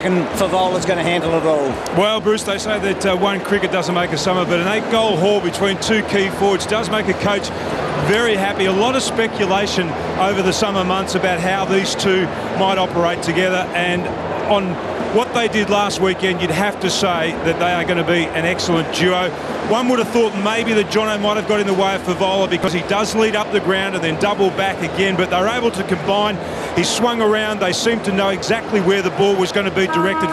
And Favola's going to handle it all. Well, Bruce, they say that one cricket doesn't make a summer, but an 8-goal haul between two key forwards does make a coach very happy. A lot of speculation over the summer months about how these two might operate together, and on what they did last weekend, you'd have to say that they are going to be an excellent duo. One would have thought maybe that Jono might have got in the way of Favola because he does lead up the ground and then double back again, but they're able to combine. He swung around. They seemed to know exactly where the ball was going to be directed.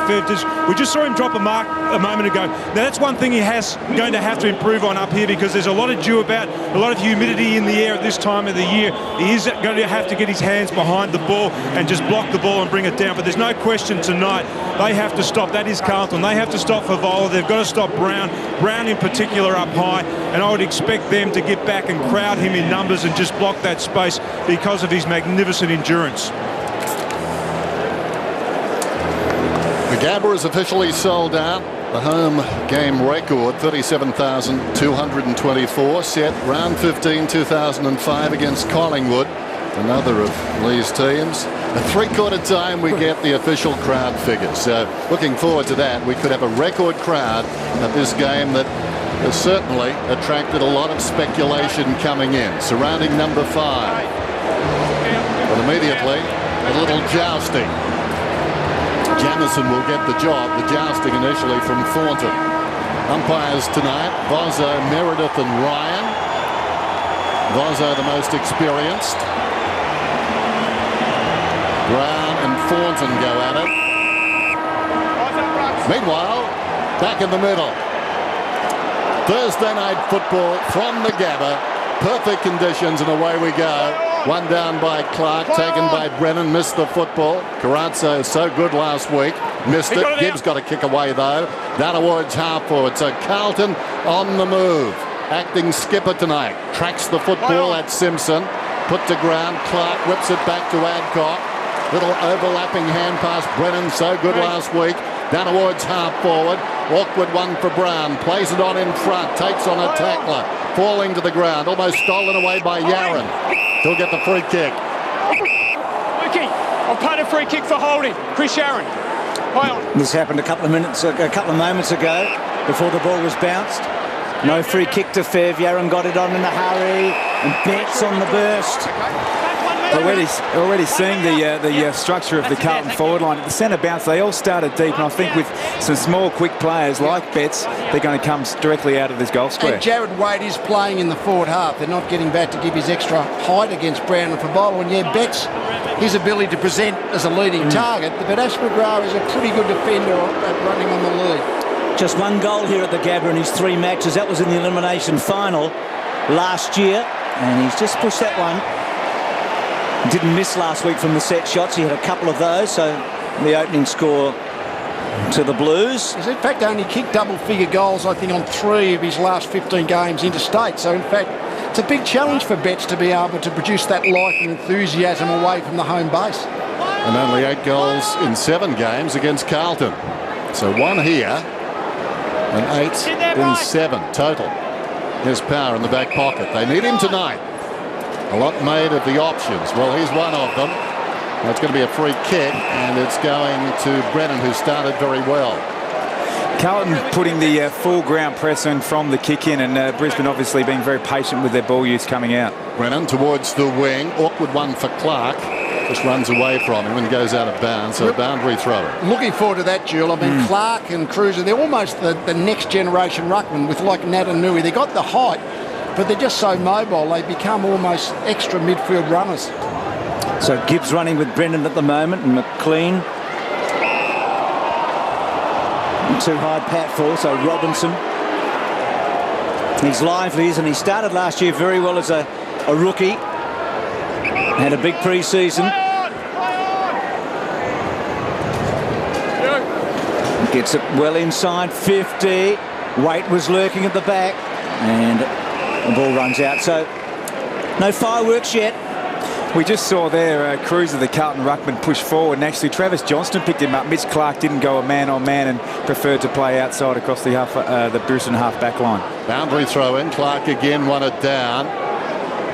We just saw him drop a mark a moment ago. Now, that's one thing he has going to have to improve on up here, because there's a lot of dew about, a lot of humidity in the air at this time of the year. He is going to have to get his hands behind the ball and just block the ball and bring it down. But there's no question tonight they have to stop. That is Carlton. They have to stop Favola. They've got to stop Brown. Brown in particular up high. And I would expect them to get back and crowd him in numbers and just block that space because of his magnificent endurance. The Gabba is officially sold out. The home game record, 37,224, set round 15, 2005 against Collingwood, another of Lee's teams. At three-quarter time, we get the official crowd figures. So looking forward to that. We could have a record crowd at this game that has certainly attracted a lot of speculation coming in, surrounding number 5. But immediately, a little jousting. Jamison will get the job, the jousting initially from Thornton. Umpires tonight, Vozzo, Meredith and Ryan. Vozzo the most experienced. Brown and Thornton go at it. Meanwhile, back in the middle. Thursday night football from the Gabba. Perfect conditions and away we go. One down by Clark, taken by Brennan, missed the football. Carazzo so good last week, missed it. Gibbs got a kick away though. Down towards half forward. So Carlton on the move. Acting skipper tonight. Tracks the football at Simpson. Put to ground. Clark whips it back to Adcock. Little overlapping hand pass. Brennan so good last week. Down towards half forward. Awkward one for Brown. Plays it on in front. Takes on a tackler. Falling to the ground. Almost stolen away by Yaron. He'll get the free kick. I've paid a free kick for holding. Chris Yaron. This happened a couple of moments ago before the ball was bounced. No free kick to Fev. Yaron got it on in a hurry and Betts on the burst. Already seeing the structure of the Carlton forward line. At the centre bounce, they all started deep, and I think with some small, quick players like Betts, they're going to come directly out of this goal square. And Jared Wade is playing in the forward half. They're not getting back to give his extra height against Brown and Favola. And yeah, Betts, his ability to present as a leading target, but Ash McGrath is a pretty good defender at running on the lead. Just one goal here at the Gabba in his 3 matches. That was in the elimination final last year, and he's just pushed that one. Didn't miss last week from the set shots. He had a couple of those, so the opening score to the Blues. He's in fact only kicked double-figure goals, I think, on 3 of his last 15 games interstate. So in fact, it's a big challenge for Betts to be able to produce that life and enthusiasm away from the home base. And only 8 goals in 7 games against Carlton. So 1 here and 8 in 7 total. His power in the back pocket. They need him tonight. A lot made of the options. Well, he's one of them. Well, it's going to be a free kick, and it's going to Brennan, who started very well. Carlton putting the full ground press in from the kick in, and Brisbane obviously being very patient with their ball use coming out. Brennan towards the wing. Awkward one for Clark. Just runs away from him and goes out of bounds. So boundary thrower. Looking forward to that, Jules. I mean, Clark and Cruiser, they're almost the next generation ruckman with like Natanui. They got the height, but they're just so mobile, they become almost extra midfield runners. So Gibbs running with Brendan at the moment, and McLean. Too high Pat for, so Robinson. He's lively, isn't he? Started last year very well as a rookie. Had a big pre-season. Gets it well inside 50. Waite was lurking at the back, and the ball runs out. So no fireworks yet. We just saw there Cruiser, the Carlton ruckman, push forward, and actually Travis Johnston picked him up. Mitch Clark didn't go a man-on-man and preferred to play outside across the Brisbane half-back line. Boundary throw in. Clark again won it down.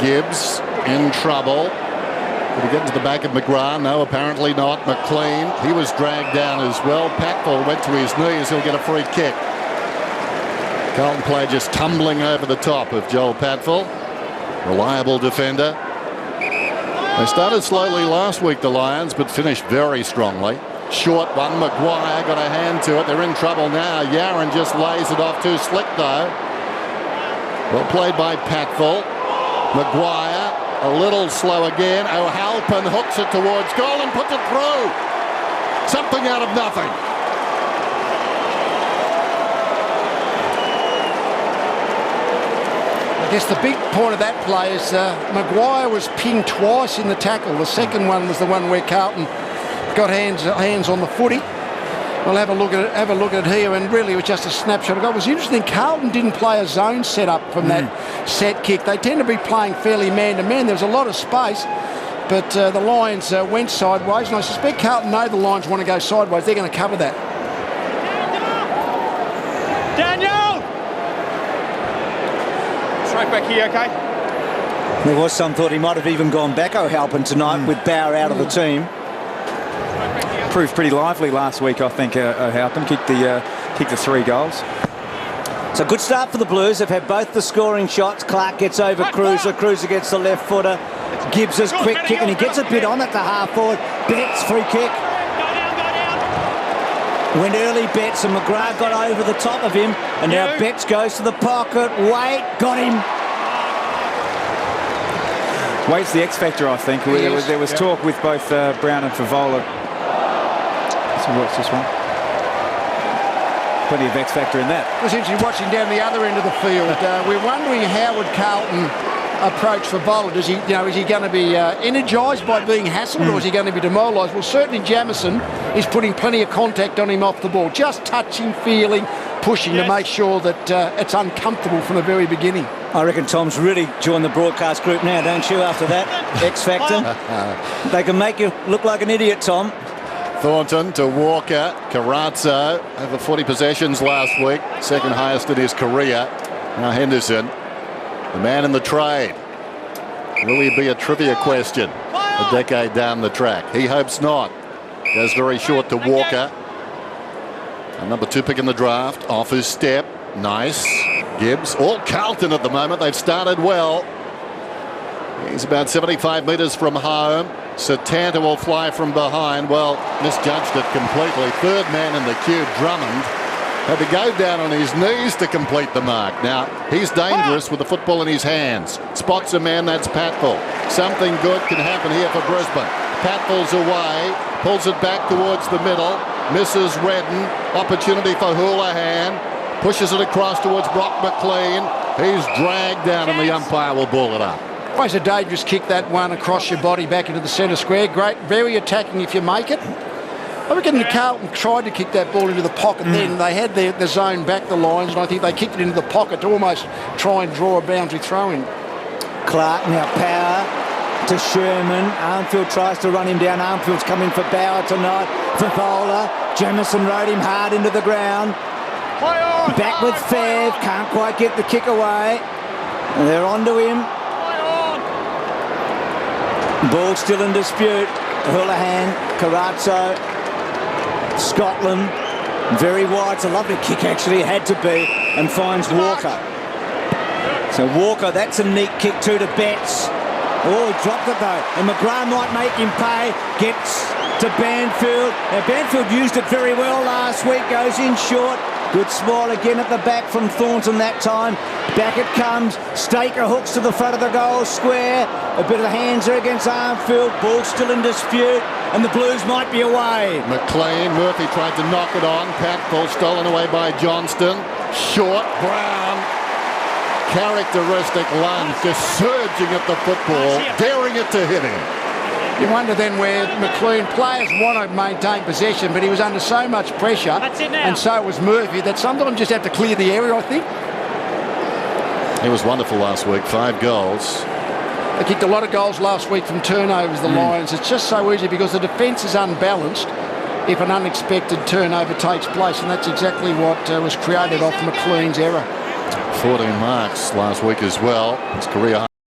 Gibbs in trouble. Did he get into the back of McGrath? No, apparently not. McLean, he was dragged down as well. Patfull went to his knees. He'll get a free kick. Carlton player just tumbling over the top of Joel Patfull. Reliable defender. They started slowly last week, the Lions, but finished very strongly. Short one, Maguire got a hand to it. They're in trouble now. Yaron just lays it off too slick, though. Well played by Patfull. Maguire, a little slow again. O'Halpin hooks it towards goal and puts it through. Something out of nothing. I guess the big point of that play is Maguire was pinned twice in the tackle. The second one was the one where Carlton got hands on the footy. We'll have a look at it here, and really it was just a snapshot of goal. It was interesting. Carlton didn't play a zone setup from that set kick. They tend to be playing fairly man-to-man. There was a lot of space, but the Lions went sideways, and I suspect Carlton know the Lions want to go sideways. They're going to cover that. Daniel! Straight back here, okay? There was some thought he might have even gone back O'Halpin tonight with Bauer out of the team. Proved pretty lively last week, I think. O'Halpin kicked the 3 goals. It's a good start for the Blues. They've had both the scoring shots. Clark gets over Cruiser. Cruiser gets the left footer. Gibbs his quick kick, and he gets a bit on at the half forward. Betts free kick. Went early Betts, and McGrath got over the top of him, and now Betts goes to the pocket. Wait, got him. Wade's the X factor, I think. There was talk with both Brown and Favola. So watch this one. Plenty of X factor in that. It was interesting watching down the other end of the field. We're wondering how would Carlton approach Favola. Does he, is he going to be energised by being hassled, or is he going to be demoralised? Well, certainly Jamison is putting plenty of contact on him off the ball, just touching, feeling, pushing to make sure that it's uncomfortable from the very beginning. I reckon Tom's really joined the broadcast group now, don't you, after that X factor? They can make you look like an idiot, Tom. Thornton to Walker. Carazzo, over 40 possessions last week, second highest in his career. Now Henderson, the man in the trade. Will he be a trivia question a decade down the track? He hopes not. Goes very short to Walker. And number 2 pick in the draft, off his step. Nice. Gibbs, all Carlton at the moment. They've started well. He's about 75 metres from home. Satanta will fly from behind. Well, misjudged it completely. Third man in the queue, Drummond, had to go down on his knees to complete the mark. Now, he's dangerous with the football in his hands. Spots a man, that's Patfull. Something good can happen here for Brisbane. Patfull's away, pulls it back towards the middle, misses Redden. Opportunity for Houlihan, pushes it across towards Brock McLean. He's dragged down and the umpire will ball it up. It's a dangerous kick, that one, across your body back into the centre square. Great, very attacking if you make it. I reckon the Carlton tried to kick that ball into the pocket then. They had the zone back the lines, and I think they kicked it into the pocket to almost try and draw a boundary throw-in. Clark now power to Sherman. Armfield tries to run him down. Armfield's coming for Bauer tonight. Favola. Jamison rode him hard into the ground. Back with Fev. Can't quite get the kick away. And they're onto him. Ball still in dispute. Houlihan, Carazzo, Scotland, very wide. It's a lovely kick, actually, it had to be, and finds Walker. So Walker, that's a neat kick too to Betts. Oh, he dropped it though, and McGrath might make him pay. Gets to Banfield. Now Banfield used it very well last week, goes in short. Good smile again at the back from Thornton that time. Back it comes. Staker hooks to the front of the goal square. A bit of hands there against Armfield. Ball still in dispute, and the Blues might be away. McLean, Murphy tried to knock it on. Patfull stolen away by Johnston. Short, Brown. Characteristic lunge, just surging at the football, daring it to hit him. You wonder then where McLean players want to maintain possession, but he was under so much pressure, and so was Murphy, that sometimes just have to clear the area, I think. He was wonderful last week, 5 goals. They kicked a lot of goals last week from turnovers, the Lions. It's just so easy because the defence is unbalanced if an unexpected turnover takes place, and that's exactly what was created off McLean's error. 14 marks last week as well. His career